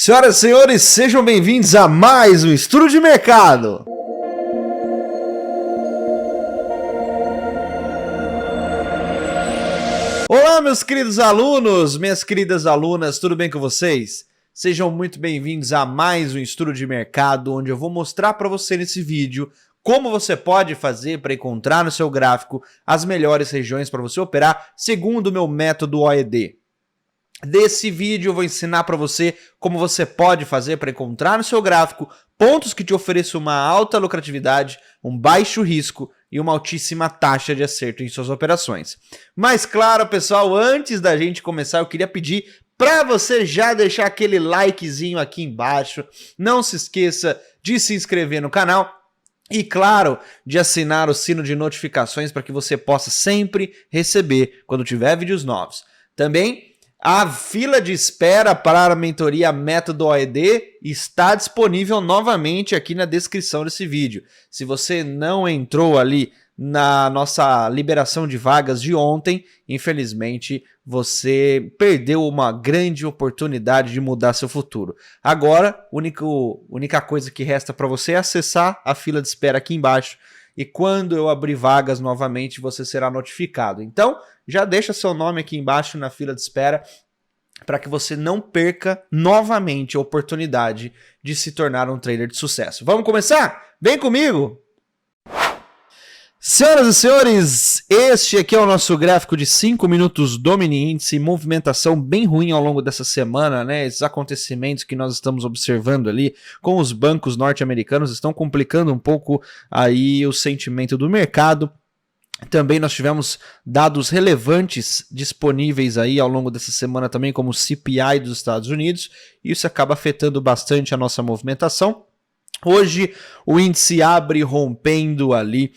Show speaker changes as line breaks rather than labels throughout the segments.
Senhoras e senhores, sejam bem-vindos a mais um Estudo de Mercado. Olá, meus queridos alunos, minhas queridas alunas, tudo bem com vocês? Sejam muito bem-vindos a mais um Estudo de Mercado, onde eu vou mostrar para você nesse vídeo como você pode fazer para encontrar no seu gráfico as melhores regiões para você operar segundo o meu método OED. Desse vídeo eu vou ensinar para você como você pode fazer para encontrar no seu gráfico pontos que te ofereçam uma alta lucratividade, um baixo risco e uma altíssima taxa de acerto em suas operações. Mas claro, pessoal, antes da gente começar, eu queria pedir para você já deixar aquele likezinho aqui embaixo. Não se esqueça de se inscrever no canal e, claro, de assinar o sino de notificações para que você possa sempre receber quando tiver vídeos novos. Também a fila de espera para a mentoria Método OED está disponível novamente aqui na descrição desse vídeo. Se você não entrou ali na nossa liberação de vagas de ontem, infelizmente você perdeu uma grande oportunidade de mudar seu futuro. Agora, a única coisa que resta para você é acessar a fila de espera aqui embaixo. E quando eu abrir vagas novamente, você será notificado. Então, já deixa seu nome aqui embaixo na fila de espera para que você não perca novamente a oportunidade de se tornar um trader de sucesso. Vamos começar? Vem comigo! Senhoras e senhores, este aqui é o nosso gráfico de 5 minutos do mini índice, movimentação bem ruim ao longo dessa semana, né? Esses acontecimentos que nós estamos observando ali com os bancos norte-americanos estão complicando um pouco aí o sentimento do mercado. Também nós tivemos dados relevantes disponíveis aí ao longo dessa semana também, como o CPI dos Estados Unidos. Isso acaba afetando bastante a nossa movimentação. Hoje o índice abre rompendo ali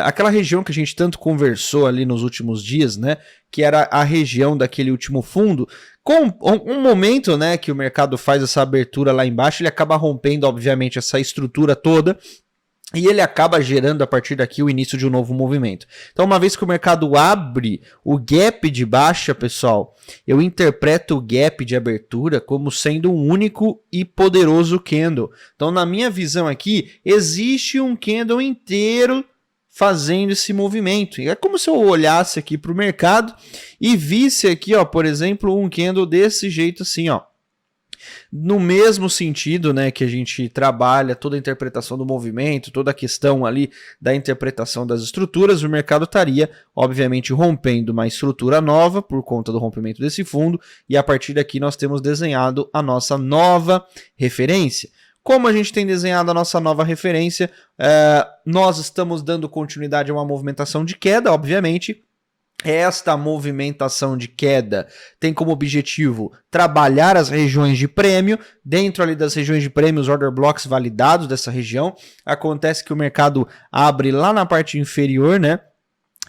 aquela região que a gente tanto conversou ali nos últimos dias, né? Que era a região daquele último fundo. Com um momento, né, que o mercado faz essa abertura lá embaixo, ele acaba rompendo, obviamente, essa estrutura toda. E ele acaba gerando a partir daqui o início de um novo movimento. Então, uma vez que o mercado abre o gap de baixa, pessoal, eu interpreto o gap de abertura como sendo um único e poderoso candle. Então, na minha visão aqui, existe um candle inteiro fazendo esse movimento. É como se eu olhasse aqui para o mercado e visse aqui, ó, por exemplo, um candle desse jeito assim, ó. No mesmo sentido, né, que a gente trabalha toda a interpretação do movimento, toda a questão ali da interpretação das estruturas, o mercado estaria, obviamente, rompendo uma estrutura nova por conta do rompimento desse fundo, e a partir daqui nós temos desenhado a nossa nova referência. Como a gente tem desenhado a nossa nova referência, nós estamos dando continuidade a uma movimentação de queda, obviamente. Esta movimentação de queda tem como objetivo trabalhar as regiões de prêmio. Dentro ali das regiões de prêmio, os order blocks validados dessa região. Acontece que o mercado abre lá na parte inferior, né?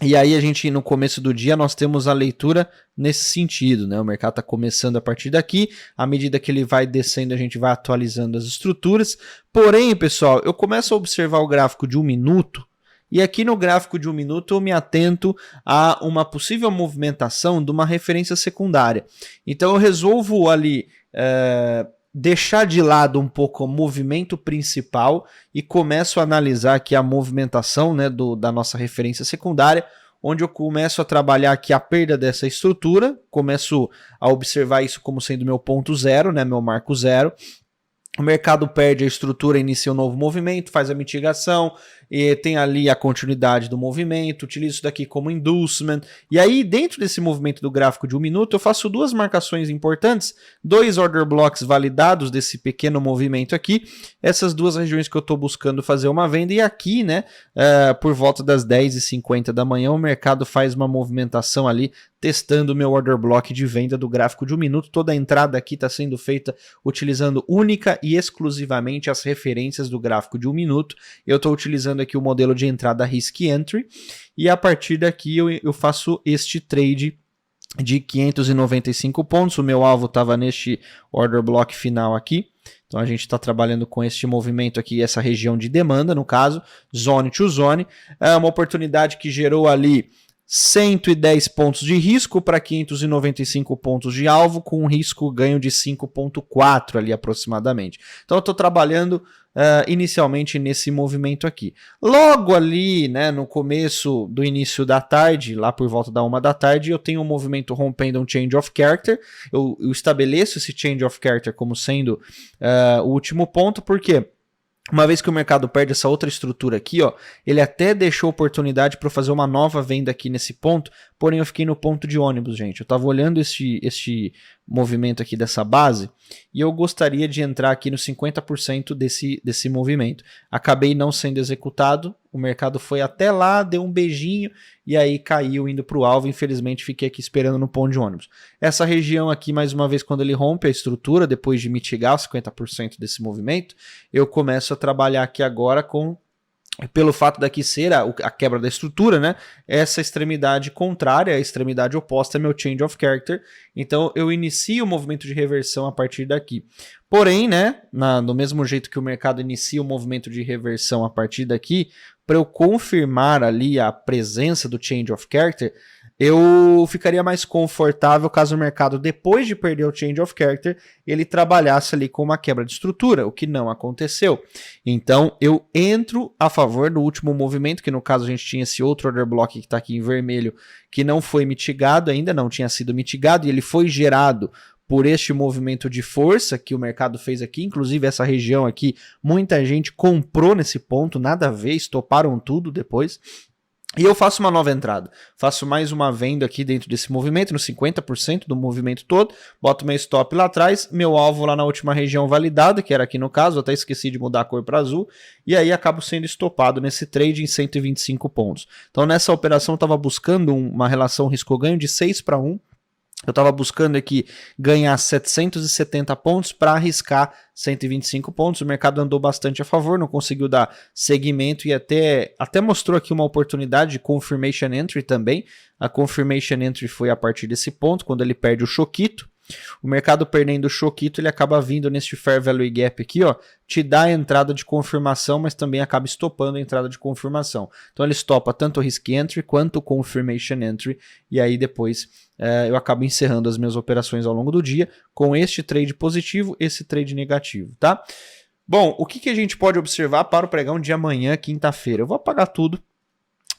E aí a gente, no começo do dia, nós temos a leitura nesse sentido, né? O mercado está começando a partir daqui, à medida que ele vai descendo, a gente vai atualizando as estruturas. Porém, pessoal, eu começo a observar o gráfico de 1 minuto, e aqui no gráfico de 1 minuto eu me atento a uma possível movimentação de uma referência secundária. Então eu resolvo ali deixar de lado um pouco o movimento principal e começo a analisar aqui a movimentação, né, da nossa referência secundária, onde eu começo a trabalhar aqui a perda dessa estrutura, começo a observar isso como sendo meu ponto zero, né, meu marco zero. O mercado perde a estrutura, inicia um novo movimento, faz a mitigação, e tem ali a continuidade do movimento, utilizo isso daqui como inducement. E aí, dentro desse movimento do gráfico de 1 minuto, eu faço duas marcações importantes, 2 order blocks validados desse pequeno movimento aqui, essas duas regiões que eu estou buscando fazer uma venda, e aqui, né, por volta das 10h50 da manhã, o mercado faz uma movimentação ali, testando o meu order block de venda do gráfico de 1 minuto. Toda a entrada aqui está sendo feita utilizando única e exclusivamente as referências do gráfico de 1 minuto. Eu estou utilizando aqui o modelo de entrada Risk Entry, e a partir daqui eu faço este trade de 595 pontos. O meu alvo estava neste order block final aqui. Então a gente está trabalhando com este movimento aqui, essa região de demanda, no caso, zone to zone. É uma oportunidade que gerou ali 110 pontos de risco para 595 pontos de alvo, com um risco ganho de 5,4 ali aproximadamente. Então eu estou trabalhando inicialmente nesse movimento aqui. Logo ali, né, no começo do início da tarde, lá por volta da 1 da tarde, eu tenho um movimento rompendo um change of character. Eu estabeleço esse change of character como sendo o último ponto, porque uma vez que o mercado perde essa outra estrutura aqui, ó, ele até deixou oportunidade para eu fazer uma nova venda aqui nesse ponto, porém eu fiquei no ponto de ônibus, gente. Eu estava olhando este movimento aqui dessa base e eu gostaria de entrar aqui no 50% desse movimento. Acabei não sendo executado, o mercado foi até lá, deu um beijinho e aí caiu indo para o alvo. Infelizmente fiquei aqui esperando no ponto de ônibus. Essa região aqui, mais uma vez, quando ele rompe a estrutura, depois de mitigar os 50% desse movimento, eu começo a trabalhar aqui agora pelo fato daqui ser a quebra da estrutura, né? Essa extremidade contrária, a extremidade oposta é meu change of character. Então eu inicio o movimento de reversão a partir daqui. Porém, né, no mesmo jeito que o mercado inicia o movimento de reversão a partir daqui, para eu confirmar ali a presença do change of character, eu ficaria mais confortável caso o mercado, depois de perder o change of character, ele trabalhasse ali com uma quebra de estrutura, o que não aconteceu. Então, eu entro a favor do último movimento, que no caso a gente tinha esse outro order block que está aqui em vermelho, que não foi mitigado ainda, não tinha sido mitigado, e ele foi gerado por este movimento de força que o mercado fez aqui. Inclusive essa região aqui, muita gente comprou nesse ponto, nada a ver, estoparam tudo depois. E eu faço uma nova entrada, faço mais uma venda aqui dentro desse movimento, no 50% do movimento todo, boto meu stop lá atrás, meu alvo lá na última região validada, que era aqui no caso, eu até esqueci de mudar a cor para azul, e aí acabo sendo estopado nesse trade em 125 pontos. Então nessa operação eu estava buscando uma relação risco-ganho de 6-1, eu estava buscando aqui ganhar 770 pontos para arriscar 125 pontos. O mercado andou bastante a favor, não conseguiu dar segmento e até mostrou aqui uma oportunidade de confirmation entry também. A confirmation entry foi a partir desse ponto, quando ele perde o choquito. O mercado perdendo o choquito, ele acaba vindo neste Fair Value Gap aqui, ó, te dá a entrada de confirmação, mas também acaba estopando a entrada de confirmação. Então ele estopa tanto o Risk Entry quanto o Confirmation Entry, e aí depois eu acabo encerrando as minhas operações ao longo do dia com este trade positivo, esse trade negativo, tá? Bom, o que a gente pode observar para o pregão de amanhã, quinta-feira? Eu vou apagar tudo.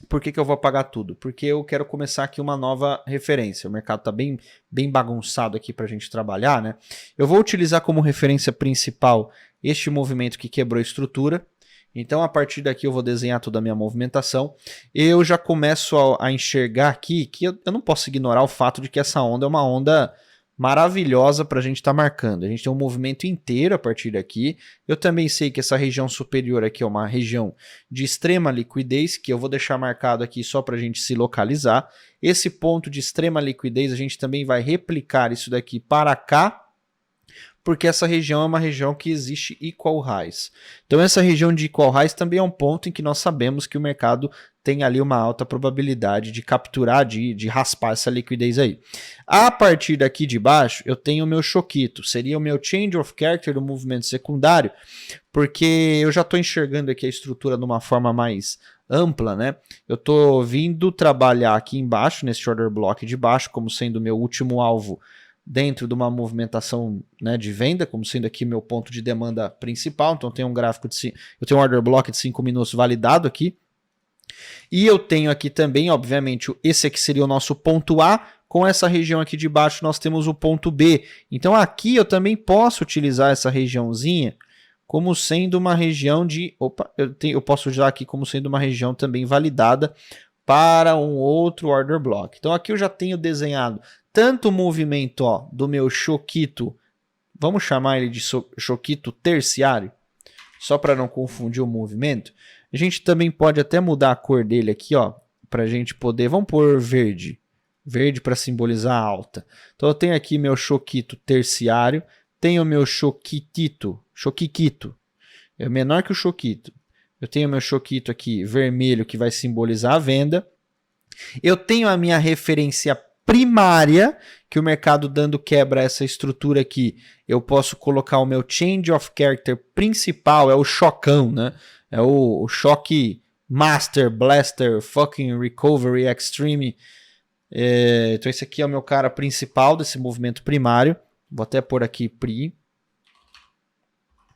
Por que eu vou apagar tudo? Porque eu quero começar aqui uma nova referência. O mercado está bem bagunçado aqui para a gente trabalhar, né? Eu vou utilizar como referência principal este movimento que quebrou a estrutura. Então, a partir daqui eu vou desenhar toda a minha movimentação. Eu já começo a enxergar aqui que eu não posso ignorar o fato de que essa onda é uma onda maravilhosa para a gente estar marcando. A gente tem um movimento inteiro a partir daqui. Eu também sei que essa região superior aqui é uma região de extrema liquidez, que eu vou deixar marcado aqui só para a gente se localizar. Esse ponto de extrema liquidez, a gente também vai replicar isso daqui para cá, porque essa região é uma região que existe equal highs. Então essa região de equal highs também é um ponto em que nós sabemos que o mercado tem ali uma alta probabilidade de capturar, de raspar essa liquidez aí. A partir daqui de baixo, eu tenho o meu choquito, seria o meu change of character do movimento secundário, porque eu já estou enxergando aqui a estrutura de uma forma mais ampla, né? Eu estou vindo trabalhar aqui embaixo, nesse order block de baixo, como sendo o meu último alvo dentro de uma movimentação, né, de venda, como sendo aqui meu ponto de demanda principal. Então tem um gráfico eu tenho um order block de 5 minutos validado aqui. E eu tenho aqui também, obviamente, esse aqui seria o nosso ponto A. Com essa região aqui de baixo nós temos o ponto B. Então aqui eu também posso utilizar essa regiãozinha como sendo uma região de... eu posso usar aqui como sendo uma região também validada para um outro order block. Então aqui eu já tenho desenhado tanto o movimento, ó, do meu choquito, vamos chamar ele de choquito terciário, só para não confundir o movimento. A gente também pode até mudar a cor dele aqui, ó, para a gente poder, vamos pôr verde para simbolizar a alta. Então eu tenho aqui meu choquito terciário, tenho meu choquiquito, é menor que o choquito. Eu tenho meu choquito aqui vermelho que vai simbolizar a venda. Eu tenho a minha referência primária, que o mercado dando quebra a essa estrutura aqui, eu posso colocar o meu change of character principal, é o chocão, né? É o choque Master, Blaster, fucking Recovery, Extreme. Então esse aqui é o meu cara principal desse movimento primário. Vou até pôr aqui Pri,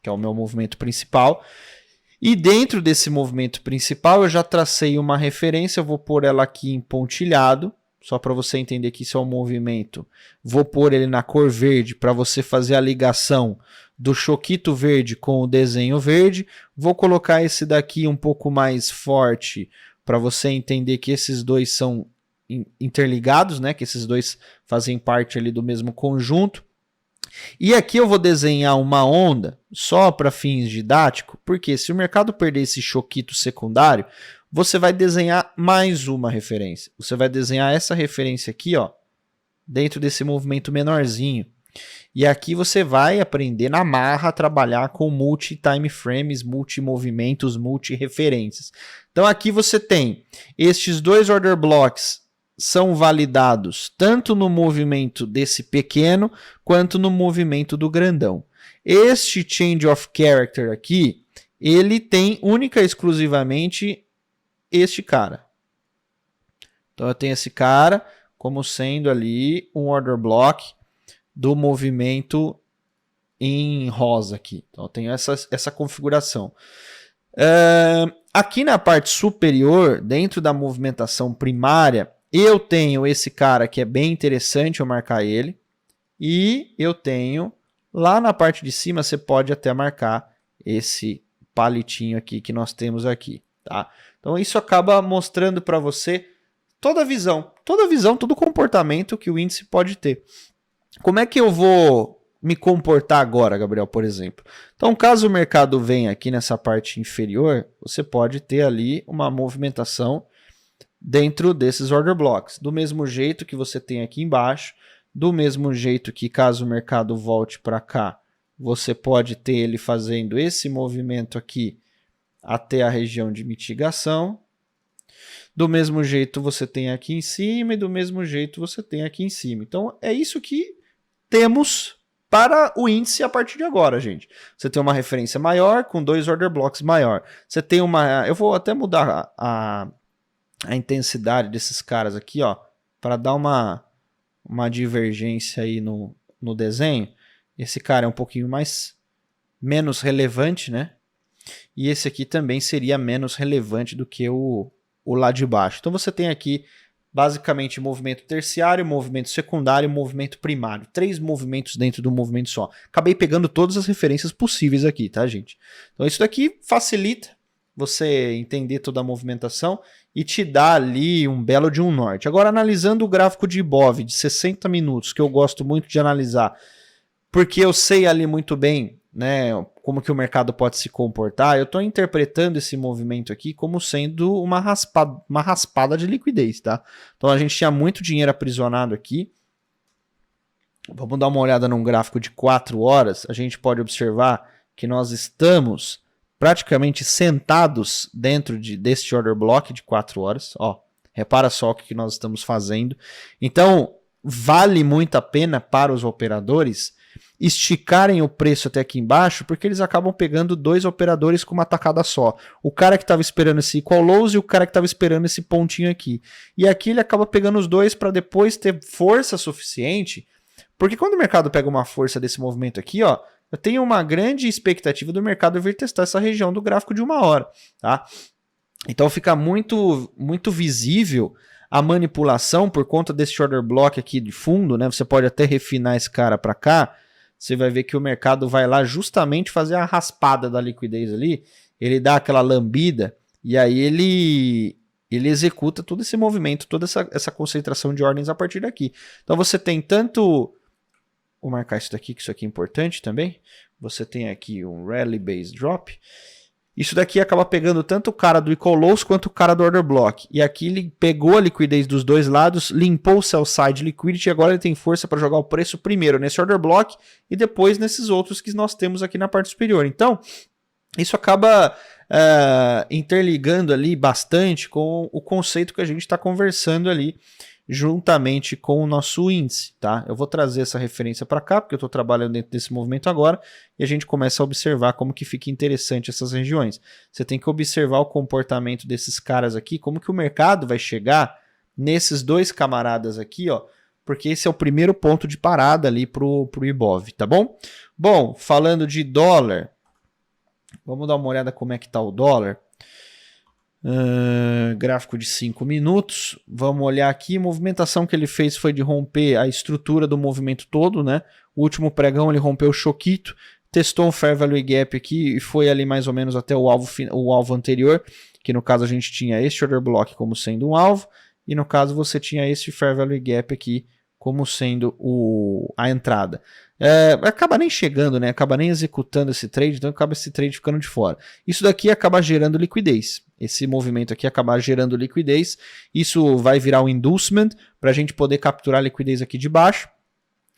que é o meu movimento principal. E dentro desse movimento principal eu já tracei uma referência, eu vou pôr ela aqui em pontilhado, só para você entender que isso é um movimento. Vou pôr ele na cor verde para você fazer a ligação do choquito verde com o desenho verde. Vou colocar esse daqui um pouco mais forte para você entender que esses dois são interligados, né? Que esses dois fazem parte ali do mesmo conjunto. E aqui eu vou desenhar uma onda só para fins didáticos, porque se o mercado perder esse choquito secundário, você vai desenhar mais uma referência. Você vai desenhar essa referência aqui, ó, dentro desse movimento menorzinho. E aqui você vai aprender na marra a trabalhar com multi-time frames, multi-movimentos, multi-referências. Então aqui você tem estes dois order blocks são validados tanto no movimento desse pequeno quanto no movimento do grandão. Este change of character aqui, ele tem única e exclusivamente este cara. Então eu tenho esse cara como sendo ali um order block do movimento em rosa aqui. Então eu tenho essa configuração. Aqui na parte superior, dentro da movimentação primária, eu tenho esse cara que é bem interessante eu marcar ele. E eu tenho lá na parte de cima, você pode até marcar esse palitinho aqui que nós temos aqui. Tá? Então isso acaba mostrando para você toda a visão, todo o comportamento que o índice pode ter. Como é que eu vou me comportar agora, Gabriel, por exemplo? Então, caso o mercado venha aqui nessa parte inferior, você pode ter ali uma movimentação dentro desses order blocks. Do mesmo jeito que você tem aqui embaixo, do mesmo jeito que caso o mercado volte para cá, você pode ter ele fazendo esse movimento aqui até a região de mitigação. Do mesmo jeito você tem aqui em cima e do mesmo jeito você tem aqui em cima. Então é isso que temos para o índice a partir de agora, gente. Você tem uma referência maior com dois order blocks maior. Você tem uma... Eu vou até mudar a intensidade desses caras aqui, ó, para dar uma divergência aí no desenho. Esse cara é um pouquinho menos relevante, né? E esse aqui também seria menos relevante do que o lá de baixo. Então você tem aqui basicamente movimento terciário, movimento secundário e movimento primário. 3 movimentos dentro do movimento só. Acabei pegando todas as referências possíveis aqui, tá, gente? Então isso daqui facilita você entender toda a movimentação e te dá ali um belo de um norte. Agora, analisando o gráfico de Ibov de 60 minutos, que eu gosto muito de analisar, porque eu sei ali muito bem, né, como que o mercado pode se comportar, eu estou interpretando esse movimento aqui como sendo uma raspada de liquidez, tá? Então a gente tinha muito dinheiro aprisionado aqui. Vamos dar uma olhada num gráfico de 4 horas, a gente pode observar que nós estamos praticamente sentados dentro deste order block de 4 horas. Ó, repara só o que nós estamos fazendo. Então, vale muito a pena para os operadores esticarem o preço até aqui embaixo, porque eles acabam pegando 2 operadores com uma tacada só. O cara que estava esperando esse equal lows e o cara que estava esperando esse pontinho aqui. E aqui ele acaba pegando os dois para depois ter força suficiente, porque quando o mercado pega uma força desse movimento aqui, ó, eu tenho uma grande expectativa do mercado vir testar essa região do gráfico de 1 hora, tá? Então fica muito visível a manipulação por conta desse order block aqui de fundo, né? Você pode até refinar esse cara para cá, você vai ver que o mercado vai lá justamente fazer a raspada da liquidez ali, ele dá aquela lambida e aí ele executa todo esse movimento, toda essa concentração de ordens a partir daqui. Então você tem tanto... Vou marcar isso daqui, que isso aqui é importante também. Você tem aqui um Rally Base Drop. Isso daqui acaba pegando tanto o cara do Equal Lows quanto o cara do Order Block. E aqui ele pegou a liquidez dos dois lados, limpou o Sell Side Liquidity e agora ele tem força para jogar o preço primeiro nesse Order Block e depois nesses outros que nós temos aqui na parte superior. Então, isso acaba interligando ali bastante com o conceito que a gente está conversando ali juntamente com o nosso índice, tá? Eu vou trazer essa referência para cá, porque eu estou trabalhando dentro desse movimento agora, e a gente começa a observar como que fica interessante essas regiões. Você tem que observar o comportamento desses caras aqui, como que o mercado vai chegar nesses dois camaradas aqui, ó, porque esse é o primeiro ponto de parada ali pro Ibov, tá bom? Bom, falando de dólar, vamos dar uma olhada como é que tá o dólar. Gráfico de 5 minutos. Vamos olhar aqui. A movimentação que ele fez foi de romper a estrutura do movimento todo, né? O último pregão ele rompeu o choquito, testou um Fair Value Gap aqui e foi ali mais ou menos até o alvo anterior, que no caso a gente tinha este order block como sendo um alvo, e no caso você tinha este Fair Value Gap aqui como sendo a entrada. Acaba nem chegando, né? Acaba nem executando esse trade, então acaba esse trade ficando de fora. Isso daqui acaba gerando liquidez. Esse movimento aqui acaba gerando liquidez. Isso vai virar um inducement para a gente poder capturar a liquidez aqui de baixo.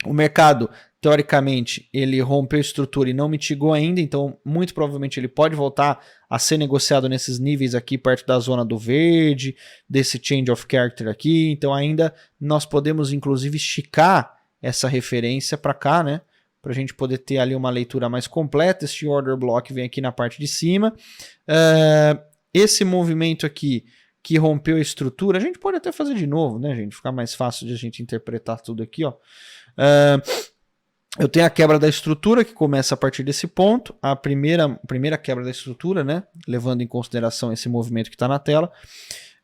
O mercado, teoricamente, ele rompeu a estrutura e não mitigou ainda, então muito provavelmente ele pode voltar a ser negociado nesses níveis aqui perto da zona do verde, desse change of character aqui. Então ainda nós podemos inclusive esticar essa referência para cá, né? Para a gente poder ter ali uma leitura mais completa. Este order block vem aqui na parte de cima. Esse movimento aqui que rompeu a estrutura, a gente pode até fazer de novo, né, gente? Ficar mais fácil de a gente interpretar tudo aqui, ó. Eu tenho a quebra da estrutura que começa a partir desse ponto, a primeira quebra da estrutura, né, levando em consideração esse movimento que está na tela.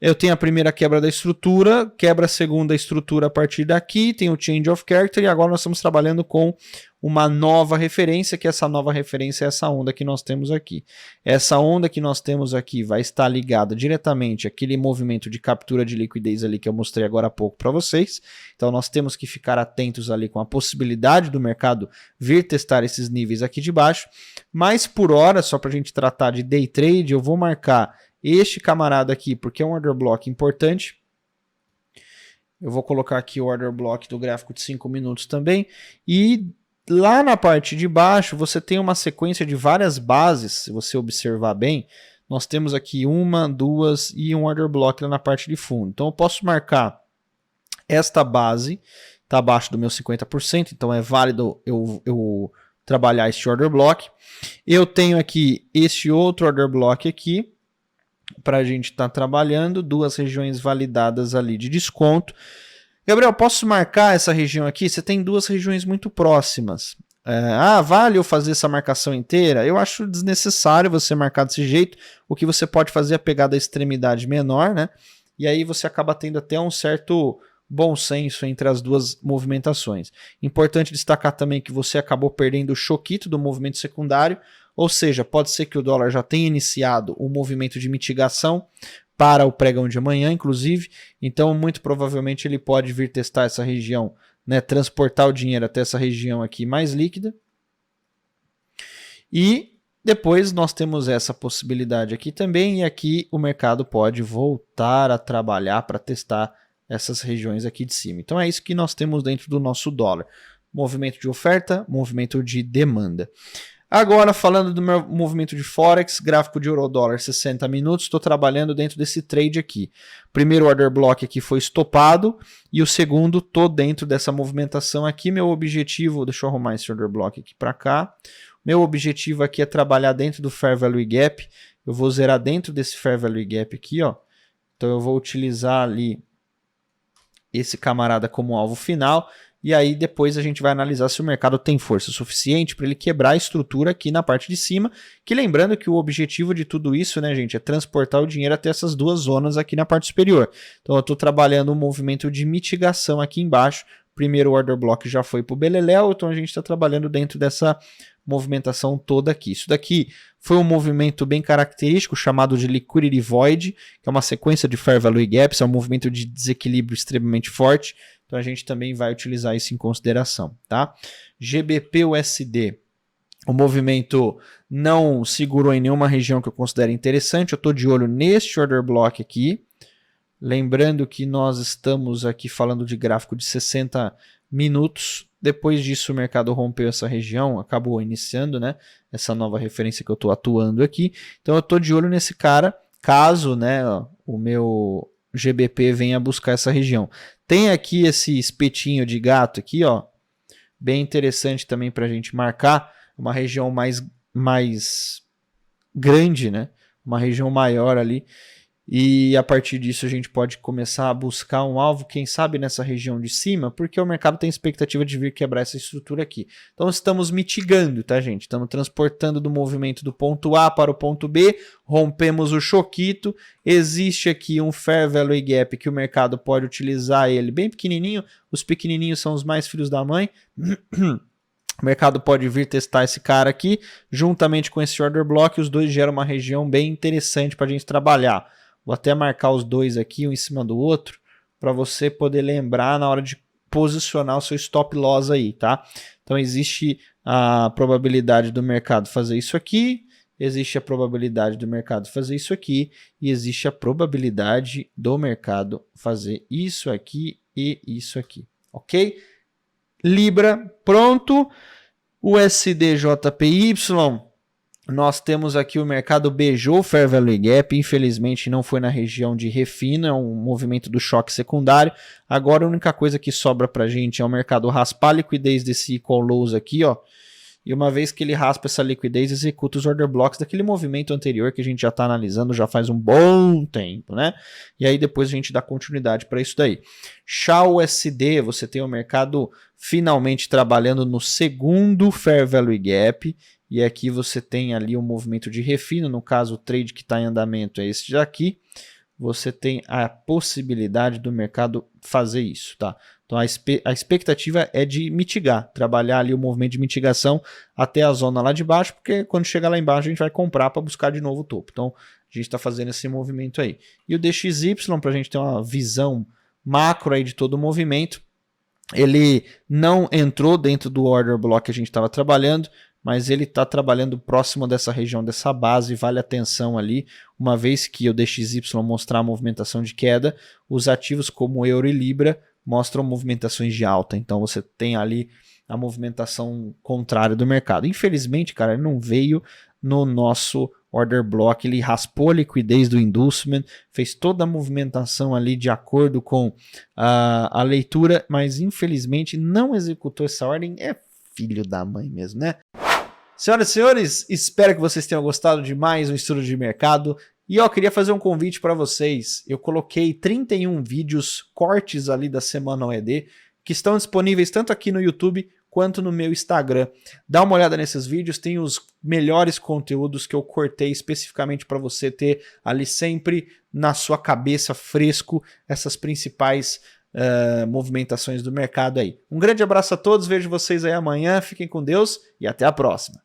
Eu tenho a primeira quebra da estrutura, quebra a segunda estrutura a partir daqui, tem o change of character e agora nós estamos trabalhando com uma nova referência, que essa nova referência é essa onda que nós temos aqui. Essa onda que nós temos aqui vai estar ligada diretamente àquele movimento de captura de liquidez ali que eu mostrei agora há pouco para vocês. Então nós temos que ficar atentos ali com a possibilidade do mercado vir testar esses níveis aqui de baixo. Mas por hora, só para a gente tratar de day trade, eu vou marcar este camarada aqui, porque é um order block importante. Eu vou colocar aqui o order block do gráfico de 5 minutos também. E lá na parte de baixo, você tem uma sequência de várias bases, se você observar bem. Nós temos aqui uma, duas e um order block lá na parte de fundo. Então eu posso marcar esta base, está abaixo do meu 50%, então é válido eu trabalhar este order block. Eu tenho aqui este outro order block aqui, para a gente estar trabalhando, duas regiões validadas ali de desconto. Gabriel, posso marcar essa região aqui? Você tem duas regiões muito próximas. Vale eu fazer essa marcação inteira? Eu acho desnecessário você marcar desse jeito. O que você pode fazer é pegar da extremidade menor, né? E aí você acaba tendo até um certo bom senso entre as duas movimentações. Importante destacar também que você acabou perdendo o choquito do movimento secundário, ou seja, pode ser que o dólar já tenha iniciado um movimento de mitigação para o pregão de amanhã, inclusive, então muito provavelmente ele pode vir testar essa região, né, transportar o dinheiro até essa região aqui mais líquida. E depois nós temos essa possibilidade aqui também, e aqui o mercado pode voltar a trabalhar para testar essas regiões aqui de cima. Então é isso que nós temos dentro do nosso dólar. Movimento de oferta, movimento de demanda. Agora, falando do meu movimento de Forex, gráfico de euro-dólar 60 minutos, estou trabalhando dentro desse trade aqui. Primeiro order block aqui foi estopado e o segundo estou dentro dessa movimentação aqui. Meu objetivo, deixa eu arrumar esse order block aqui para cá. Meu objetivo aqui é trabalhar dentro do Fair Value Gap. Eu vou zerar dentro desse Fair Value Gap aqui, ó. Então eu vou utilizar ali esse camarada como alvo final. E aí depois a gente vai analisar se o mercado tem força suficiente para ele quebrar a estrutura aqui na parte de cima, que lembrando que o objetivo de tudo isso, né, gente, é transportar o dinheiro até essas duas zonas aqui na parte superior. Então eu estou trabalhando um movimento de mitigação aqui embaixo. Primeiro order block já foi para o beleléu, então a gente está trabalhando dentro dessa movimentação toda aqui. Isso daqui foi um movimento bem característico chamado de Liquidity Void, que é uma sequência de Fair Value Gaps, é um movimento de desequilíbrio extremamente forte. Então a gente também vai utilizar isso em consideração, tá? GBP-USD, o movimento não segurou em nenhuma região que eu considero interessante. Eu estou de olho neste order block aqui. Lembrando que nós estamos aqui falando de gráfico de 60 minutos. Depois disso o mercado rompeu essa região, acabou iniciando, né, essa nova referência que eu estou atuando aqui. Então eu estou de olho nesse cara, caso, né, o meu GBP venha buscar essa região. Tem aqui esse espetinho de gato aqui, ó, bem interessante também para a gente marcar, uma região mais grande, né? Uma região maior ali. E a partir disso a gente pode começar a buscar um alvo, quem sabe nessa região de cima, porque o mercado tem expectativa de vir quebrar essa estrutura aqui. Então estamos mitigando, tá, gente? Estamos transportando do movimento do ponto A para o ponto B, rompemos o choquito, existe aqui um Fair Value Gap que o mercado pode utilizar ele bem pequenininho, os pequenininhos são os mais filhos da mãe. O mercado pode vir testar esse cara aqui, juntamente com esse order block, os dois geram uma região bem interessante para a gente trabalhar. Vou até marcar os dois aqui, um em cima do outro, para você poder lembrar na hora de posicionar o seu stop loss aí, tá? Então existe a probabilidade do mercado fazer isso aqui, existe a probabilidade do mercado fazer isso aqui, e existe a probabilidade do mercado fazer isso aqui e isso aqui, ok? Libra, pronto. USDJPY, nós temos aqui o mercado beijou o Fair Value Gap, infelizmente não foi na região de refino, é um movimento do choque secundário. Agora a única coisa que sobra pra gente é o mercado raspar a liquidez desse equal lows aqui, ó. E uma vez que ele raspa essa liquidez, executa os order blocks daquele movimento anterior que a gente já está analisando já faz um bom tempo, né? E aí depois a gente dá continuidade para isso daí. XAUSD, você tem o mercado finalmente trabalhando no segundo Fair Value Gap, e aqui você tem ali um movimento de refino, no caso o trade que está em andamento é esse daqui. Você tem a possibilidade do mercado fazer isso, tá? Então a expectativa é de mitigar, trabalhar ali o movimento de mitigação até a zona lá de baixo, porque quando chegar lá embaixo a gente vai comprar para buscar de novo o topo. Então a gente está fazendo esse movimento aí. E o DXY, para a gente ter uma visão macro aí de todo o movimento, ele não entrou dentro do order block que a gente estava trabalhando, mas ele está trabalhando próximo dessa região, dessa base, vale atenção ali, uma vez que o DXY mostrar a movimentação de queda, os ativos como Euro e Libra mostram movimentações de alta, então você tem ali a movimentação contrária do mercado. Infelizmente, cara, ele não veio no nosso order block, ele raspou a liquidez do inducement, fez toda a movimentação ali de acordo com a leitura, mas infelizmente não executou essa ordem, é filho da mãe mesmo, né? Senhoras e senhores, espero que vocês tenham gostado de mais um estudo de mercado. E eu queria fazer um convite para vocês. Eu coloquei 31 vídeos, cortes ali da semana OED, que estão disponíveis tanto aqui no YouTube quanto no meu Instagram. Dá uma olhada nesses vídeos, tem os melhores conteúdos que eu cortei especificamente para você ter ali sempre na sua cabeça fresco essas principais movimentações do mercado aí. Um grande abraço a todos, vejo vocês aí amanhã, fiquem com Deus e até a próxima.